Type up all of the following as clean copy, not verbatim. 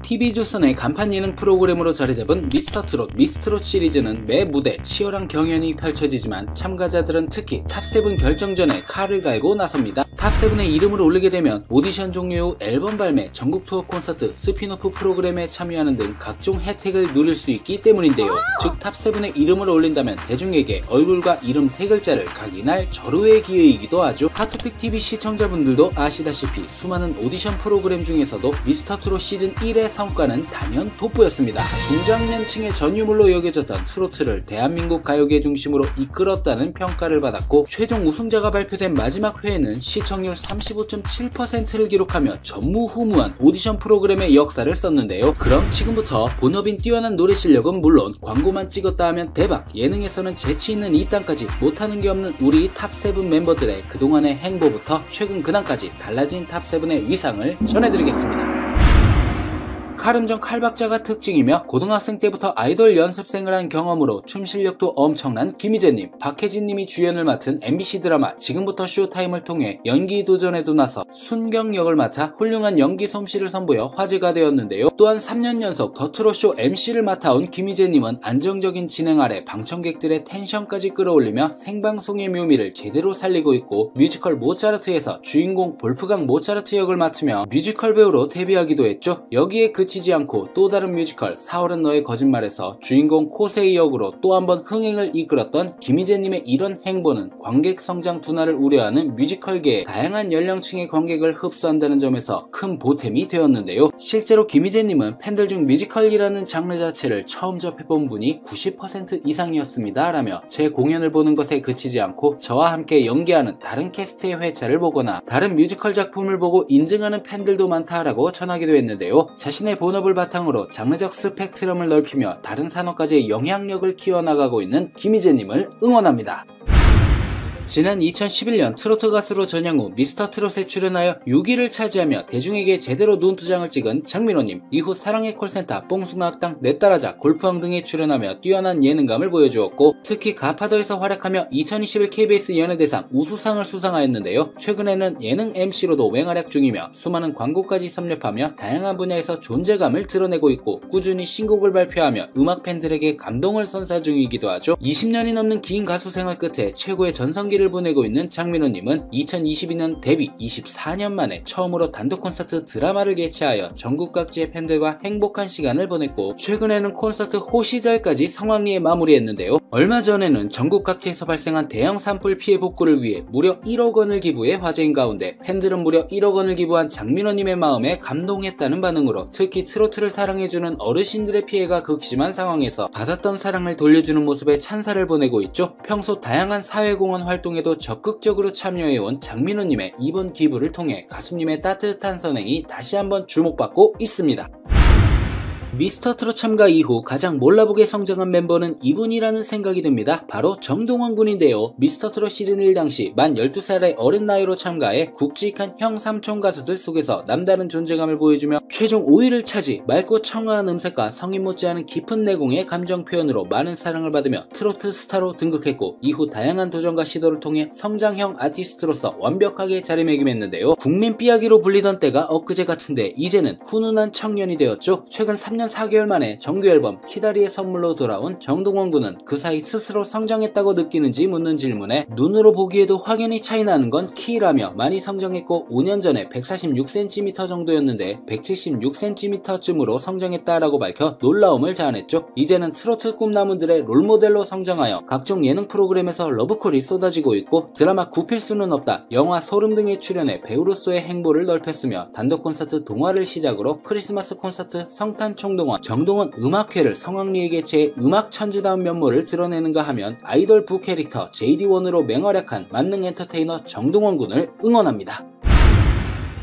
TV조선의 간판 예능 프로그램으로 자리잡은 미스터트롯, 미스트롯 시리즈는 매 무대 치열한 경연이 펼쳐지지만 참가자들은 특히 탑7 결정전에 칼을 갈고 나섭니다. 탑7의 이름을 올리게 되면 오디션 종료 후 앨범 발매, 전국 투어 콘서트, 스피노프 프로그램에 참여하는 등 각종 혜택을 누릴 수 있기 때문인데요. 즉 탑7의 이름을 올린다면 대중에게 얼굴과 이름 3글자를 각인할 절호의 기회이기도 하죠. 핫토픽TV 시청자분들도 아시다시피 수많은 오디션 프로그램 중에서도 미스터트롯 시즌 1의 성과는 단연 돋보였습니다. 중장년층의 전유물로 여겨졌던 트로트를 대한민국 가요계 중심으로 이끌었다는 평가를 받았고 최종 우승자가 발표된 마지막 회에는 시청률 35.7%를 기록하며 전무후무한 오디션 프로그램의 역사를 썼는데요. 그럼 지금부터 본업인 뛰어난 노래 실력은 물론 광고만 찍었다 하면 대박, 예능에서는 재치있는 입담까지 못하는 게 없는 우리 탑7 멤버들의 그동안의 행보부터 최근 근황까지 달라진 탑7의 위상을 전해드리겠습니다. 칼음정 칼박자가 특징이며 고등학생 때부터 아이돌 연습생을 한 경험으로 춤 실력도 엄청난 김희재님, 박혜진님이 주연을 맡은 MBC 드라마 지금부터 쇼타임을 통해 연기 도전에도 나서 순경 역을 맡아 훌륭한 연기 솜씨를 선보여 화제가 되었는데요. 또한 3년 연속 더 트롯쇼 MC를 맡아온 김희재님은 안정적인 진행 아래 방청객들의 텐션까지 끌어올리며 생방송의 묘미를 제대로 살리고 있고 뮤지컬 모차르트에서 주인공 볼프강 모차르트 역을 맡으며 뮤지컬 배우로 데뷔하기도 했죠. 여기에 그치지 않고 또 다른 뮤지컬 4월은 너의 거짓말에서 주인공 코세이 역으로 또 한 번 흥행을 이끌었던 김희재님의 이런 행보는 관객 성장 둔화를 우려하는 뮤지컬계의 다양한 연령층의 관객을 흡수한다는 점에서 큰 보탬이 되었는데요. 실제로 김희재님은 팬들 중 뮤지컬이라는 장르 자체를 처음 접해본 분이 90% 이상이었습니다 라며 제 공연을 보는 것에 그치지 않고 저와 함께 연기하는 다른 캐스트의 회차를 보거나 다른 뮤지컬 작품을 보고 인증하는 팬들도 많다라고 전하기도 했는데요. 자신의 본업을 바탕으로 장르적 스펙트럼을 넓히며 다른 산업까지의 영향력을 키워나가고 있는 김희재님을 응원합니다. 지난 2011년 트로트 가수로 전향 후 미스터트롯에 출연하여 6위를 차지하며 대중에게 제대로 눈두장을 찍은 장민호님, 이후 사랑의 콜센터, 뽕숭아학당, 내 따라자, 골프왕 등에 출연하며 뛰어난 예능감을 보여주었고 특히 가파더에서 활약하며 2021 KBS 연예대상 우수상을 수상하였는데요. 최근에는 예능 MC로도 맹활약 중이며 수많은 광고까지 섭렵하며 다양한 분야에서 존재감을 드러내고 있고 꾸준히 신곡을 발표하며 음악 팬들에게 감동을 선사 중이기도 하죠. 20년이 넘는 긴 가수 생활 끝에 최고의 전성기를 보내고 있는 장민호님은 2022년 데뷔 24년 만에 처음으로 단독 콘서트 드라마를 개최하여 전국 각지의 팬들과 행복한 시간을 보냈고 최근에는 콘서트 호시절까지 성황리에 마무리했는데요. 얼마 전에는 전국 각지에서 발생한 대형 산불 피해 복구를 위해 무려 1억 원을 기부해 화제인 가운데 팬들은 무려 1억 원을 기부한 장민호님의 마음에 감동했다는 반응으로 특히 트로트를 사랑해주는 어르신들의 피해가 극심한 상황에서 받았던 사랑을 돌려주는 모습에 찬사를 보내고 있죠. 평소 다양한 사회공헌 활동에도 적극적으로 참여해온 장민호님의 이번 기부를 통해 가수님의 따뜻한 선행이 다시 한번 주목받고 있습니다. 미스터트롯 참가 이후 가장 몰라보게 성장한 멤버는 이분이라는 생각이 듭니다. 바로 정동원 군인데요. 미스터트롯 시즌 1 당시 만 12살의 어린 나이로 참가해 굵직한 형 삼촌 가수들 속에서 남다른 존재감을 보여주며 최종 5위를 차지, 맑고 청아한 음색과 성인 못지않은 깊은 내공의 감정 표현으로 많은 사랑을 받으며 트로트 스타로 등극했고 이후 다양한 도전과 시도를 통해 성장형 아티스트로서 완벽하게 자리매김했는데요. 국민 삐약이로 불리던 때가 엊그제 같은데 이제는 훈훈한 청년이 되었죠. 최근 3년 4개월 만에 정규 앨범 키다리의 선물로 돌아온 정동원 군은 그 사이 스스로 성장했다고 느끼는지 묻는 질문에 눈으로 보기에도 확연히 차이나는 건 키라며 많이 성장했고 5년 전에 146cm 정도였는데 176cm쯤으로 성장했다라고 밝혀 놀라움을 자아냈죠. 이제는 트로트 꿈나무들의 롤모델로 성장하여 각종 예능 프로그램에서 러브콜이 쏟아지고 있고 드라마 구필수는 없다, 영화 소름 등에 출연해 배우로서의 행보를 넓혔으며 단독 콘서트 동화를 시작으로 크리스마스 콘서트 성탄 동안 정동원 음악회를 성황리에 개최해 음악 천재다운 면모를 드러내는가 하면 아이돌 부캐릭터 JD1으로 맹활약한 만능 엔터테이너 정동원 군을 응원합니다.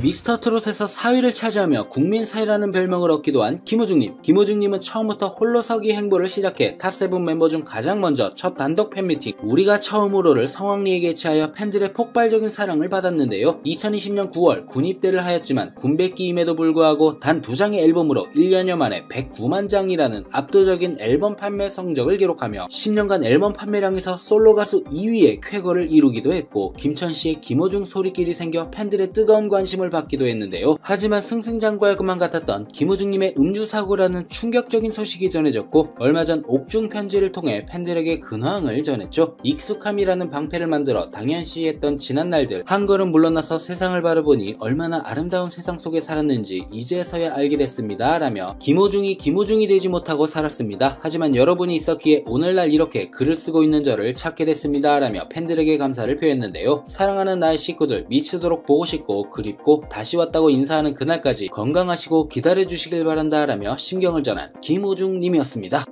미스터트롯에서 4위를 차지하며 국민사이라는 별명을 얻기도 한 김우중님. 김우중님은 처음부터 홀로서기 행보를 시작해 탑7 멤버 중 가장 먼저 첫 단독 팬미팅 우리가 처음으로를 성황리에 개최하여 팬들의 폭발적인 사랑을 받았는데요. 2020년 9월 군 입대를 하였지만 군백기임에도 불구하고 단 2장의 앨범으로 1년여 만에 109만 장이라는 압도적인 앨범 판매 성적을 기록하며 10년간 앨범 판매량에서 솔로 가수 2위의 쾌거를 이루기도 했고 김천시의 김우중 소리끼리 생겨 팬들의 뜨거운 관심을 받기도 했는데요. 하지만 승승장구할 것만 같았던 김우중님의 음주사고라는 충격적인 소식이 전해졌고, 얼마 전 옥중 편지를 통해 팬들에게 근황을 전했죠. 익숙함이라는 방패를 만들어 당연시했던 지난날들, 한 걸음 물러나서 세상을 바라보니 얼마나 아름다운 세상 속에 살았는지 이제서야 알게 됐습니다 라며 김우중이 되지 못하고 살았습니다. 하지만 여러분이 있었기에 오늘날 이렇게 글을 쓰고 있는 저를 찾게 됐습니다 라며 팬들에게 감사를 표했는데요. 사랑하는 나의 식구들, 미치도록 보고 싶고 그립고 다시 왔다고 인사하는 그날까지 건강하시고 기다려주시길 바란다 라며 심경을 전한 김우중님이었습니다.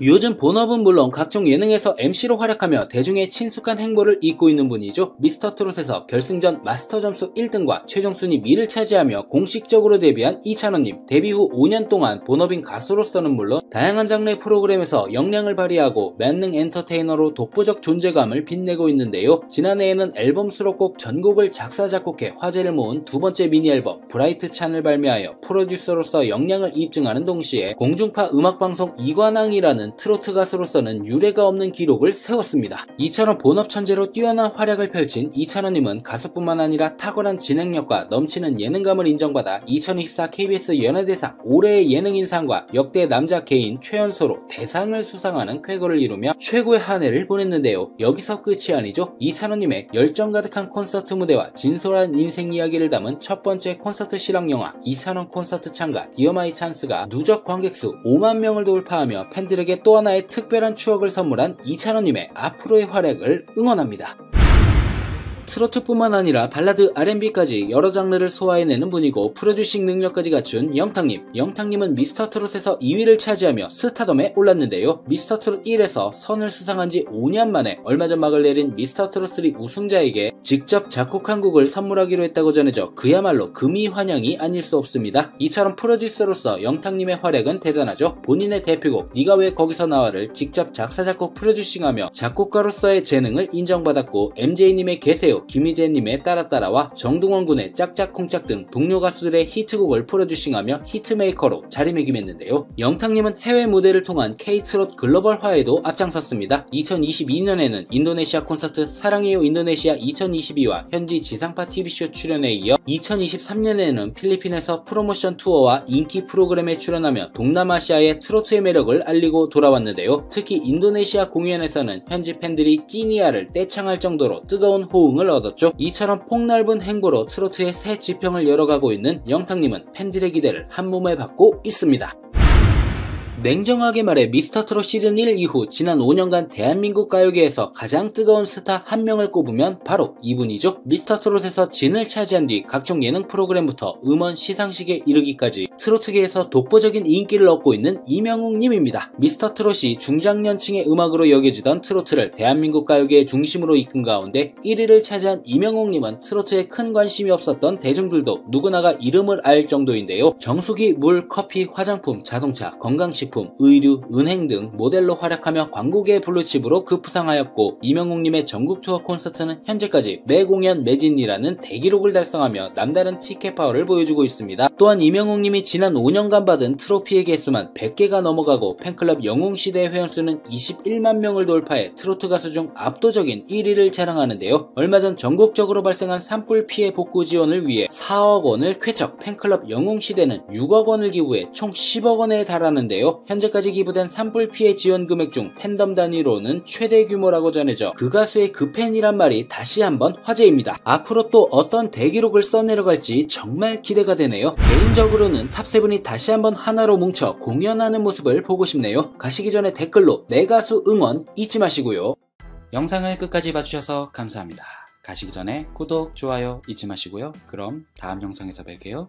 요즘 본업은 물론 각종 예능에서 MC로 활약하며 대중의 친숙한 행보를 잇고 있는 분이죠. 미스터트롯에서 결승전 마스터 점수 1등과 최종 순위 미를 차지하며 공식적으로 데뷔한 이찬원님. 데뷔 후 5년 동안 본업인 가수로서는 물론 다양한 장르의 프로그램에서 역량을 발휘하고 만능 엔터테이너로 독보적 존재감을 빛내고 있는데요. 지난해에는 앨범 수록곡 전곡을 작사 작곡해 화제를 모은 두 번째 미니 앨범 브라이트 찬을 발매하여 프로듀서로서 역량을 입증하는 동시에 공중파 음악방송 이관왕이라는 트로트 가수로서는 유례가 없는 기록을 세웠습니다. 이처럼 본업 천재로 뛰어난 활약을 펼친 이찬원님은 가수뿐만 아니라 탁월한 진행력과 넘치는 예능감을 인정받아 2024 KBS 연예대상 올해의 예능인상과 역대 남자 개인 최연소로 대상을 수상하는 쾌거를 이루며 최고의 한 해를 보냈는데요. 여기서 끝이 아니죠. 이찬원님의 열정 가득한 콘서트 무대와 진솔한 인생 이야기를 담은 첫 번째 콘서트 실황영화 이찬원 콘서트 참가 디어 마이 찬스가 누적 관객수 5만 명을 돌파하며 팬들에게 또 하나의 특별한 추억을 선물한 이찬원님의 앞으로의 활약을 응원합니다. 트로트뿐만 아니라 발라드, R&B까지 여러 장르를 소화해내는 분이고 프로듀싱 능력까지 갖춘 영탁님. 영탁님은 미스터트롯에서 2위를 차지하며 스타덤에 올랐는데요. 미스터트롯 1에서 선을 수상한 지 5년 만에 얼마 전 막을 내린 미스터트롯3 우승자에게 직접 작곡한 곡을 선물하기로 했다고 전해져 그야말로 금이 환영이 아닐 수 없습니다. 이처럼 프로듀서로서 영탁님의 활약은 대단하죠. 본인의 대표곡 네가 왜 거기서 나와를 직접 작사 작곡 프로듀싱하며 작곡가로서의 재능을 인정받았고 MJ님의 개세요, 김희재님의 따라따라와 정동원 군의 짝짝쿵짝 등 동료 가수들의 히트곡을 프로듀싱하며 히트메이커로 자리매김했는데요. 영탁님은 해외 무대를 통한 K-트롯 글로벌화에도 앞장섰습니다. 2022년에는 인도네시아 콘서트 사랑해요 인도네시아 2022와 현지 지상파 TV쇼 출연에 이어 2023년에는 필리핀에서 프로모션 투어와 인기 프로그램에 출연하며 동남아시아의 트로트의 매력을 알리고 돌아왔는데요. 특히 인도네시아 공연에서는 현지 팬들이 찌니아를 떼창할 정도로 뜨거운 호응을 얻었죠. 이처럼 폭넓은 행보로 트로트의 새 지평을 열어가고 있는 영탁님은 팬들의 기대를 한몸에 받고 있습니다. 냉정하게 말해 미스터트롯 시즌1 이후 지난 5년간 대한민국 가요계에서 가장 뜨거운 스타 한 명을 꼽으면 바로 이분이죠. 미스터트롯에서 진을 차지한 뒤 각종 예능 프로그램부터 음원 시상식에 이르기까지 트로트계에서 독보적인 인기를 얻고 있는 이명웅님입니다. 미스터트롯이 중장년층의 음악으로 여겨지던 트로트를 대한민국 가요계의 중심으로 이끈 가운데 1위를 차지한 이명웅님은 트로트에 큰 관심이 없었던 대중들도 누구나가 이름을 알 정도인데요. 정수기, 물, 커피, 화장품, 자동차, 건강식품, 의류, 은행 등 모델로 활약하며 광고계의 블루칩으로 급부상하였고 이명웅님의 전국 투어 콘서트는 현재까지 매 공연 매진이라는 대기록을 달성하며 남다른 티켓 파워를 보여주고 있습니다. 또한 이명웅님이 지난 5년간 받은 트로피의 개수만 100개가 넘어가고 팬클럽 영웅시대의 회원수는 21만 명을 돌파해 트로트 가수 중 압도적인 1위를 자랑하는데요. 얼마 전 전국적으로 발생한 산불 피해 복구 지원을 위해 4억 원을 쾌척, 팬클럽 영웅시대는 6억 원을 기부해 총 10억 원에 달하는데요. 현재까지 기부된 산불 피해 지원 금액 중 팬덤 단위로는 최대 규모라고 전해져 그 가수의 그 팬이란 말이 다시 한번 화제입니다. 앞으로 또 어떤 대기록을 써내려갈지 정말 기대가 되네요. 개인적으로는 탑7이 다시 한번 하나로 뭉쳐 공연하는 모습을 보고 싶네요. 가시기 전에 댓글로 내 가수 응원 잊지 마시고요. 영상을 끝까지 봐주셔서 감사합니다. 가시기 전에 구독, 좋아요 잊지 마시고요. 그럼 다음 영상에서 뵐게요.